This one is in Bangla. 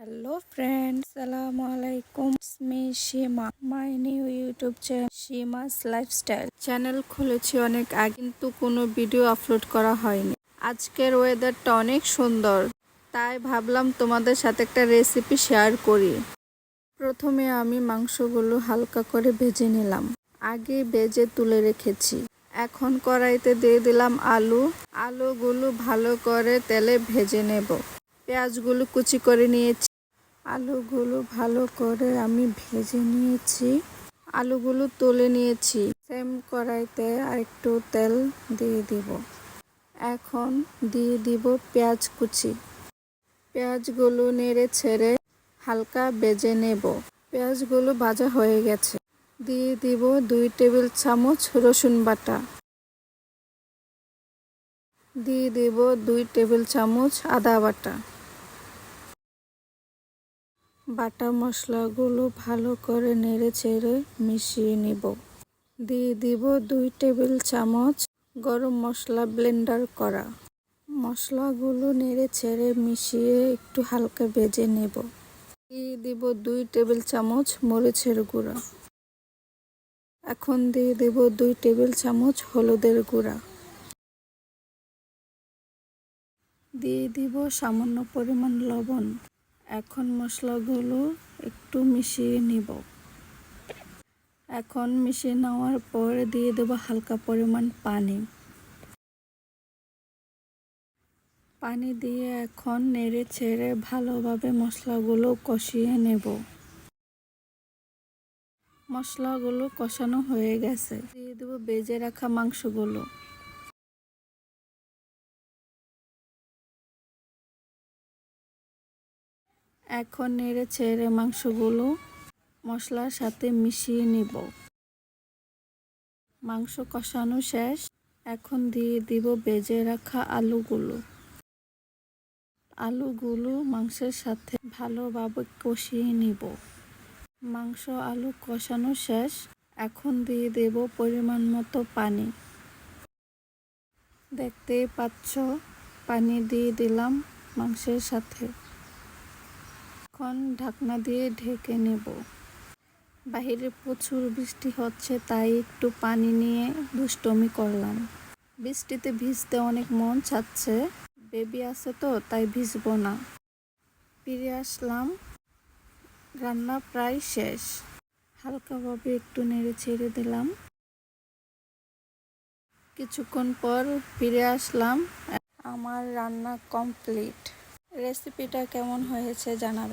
Hello friends, Assalamualaikum. It's me Shima. My new YouTube channel Shima's Lifestyle. Channel খুলেছি অনেক আগে কিন্তু কোনো ভিডিও আপলোড করা হয়নি। আজকের ওয়েদারটা অনেক সুন্দর, তাই ভাবলাম তোমাদের সাথে একটা রেসিপি শেয়ার করি। প্রথমে আমি মাংসগুলো হালকা করে ভেজে নিলাম। আগে ভেজে তুলে রেখেছি। এখন কড়াইতে দিয়ে দিলাম আলুগুলো ভালো করে তেলে ভেজে নেব। পেঁয়াজগুলো কুচি করে নিয়েছি। আলুগুলো ভালো করে আমি ভেজে নিয়েছি। আলুগুলো তুলে নিয়েছি। সেম কড়াইতে আরেকটু তেল দিয়ে দিব। এখন দিয়ে দিব পেঁয়াজ কুচি। পেঁয়াজগুলো নেড়ে ছেড়ে হালকা ভেজে নেব। পেঁয়াজগুলো ভাজা হয়ে গেছে। দিয়ে দিব 2 টেবিল চামচ রসুন বাটা। দিয়ে দিব 2 টেবিল চামচ আদা বাটা। বাটা মশলাগুলো ভালো করে নেড়ে চেড়ে মিশিয়ে নিব। দিয়ে দিব 2 টেবিল চামচ গরম মশলা ব্লেন্ডার করা। মশলাগুলো নেড়ে চেড়ে মিশিয়ে একটু হালকা ভেজে নেব। দিয়ে দিব 2 টেবিল চামচ মরিচের গুঁড়া। এখন দিয়ে দিব 2 টেবিল চামচ হলুদের গুঁড়া। দিয়ে দিব সামান্য পরিমাণ লবণ। এখন মশলাগুলো একটু মিশিয়ে নিব। এখন মিশিয়ে নেওয়ার পর দিয়ে দেব হালকা পরিমাণ পানি। পানি দিয়ে এখন নেড়ে ছেড়ে ভালোভাবে মশলাগুলো কষিয়ে নেব। মশলাগুলো কষানো হয়ে গেছে। দিয়ে দেব ভেজে রাখা মাংসগুলো। এখন নেড়ে ছেড়ে মাংসগুলো মশলার সাথে মিশিয়ে নিব। মাংস কষানো শেষ। এখন দিয়ে দিব ভেজে রাখা আলুগুলো মাংসের সাথে ভালোভাবে কষিয়ে নিব। মাংস আলু কষানো শেষ। এখন দিয়ে দেব পরিমাণ মতো পানি। দেখতেই পাচ্ছ পানি দিয়ে দিলাম মাংসের সাথে। এখন ঢাকনা দিয়ে ঢেকে নেব। বাইরে প্রচুর বৃষ্টি হচ্ছে, তাই একটু পানি নিয়ে দুষ্টুমি করলাম। বৃষ্টিতে ভিজতে অনেক মন চাচ্ছে। বেবি আছে তো তাই ভিজবো না। ফিরে আসলাম। রান্না প্রায় শেষ। হালকাভাবে একটু নেড়ে ছেড়ে দিলাম। কিছুক্ষণ পর ফিরে আসলাম। আমার রান্না কমপ্লিট। রেসিপিটা কেমন হয়েছে জানাবেন।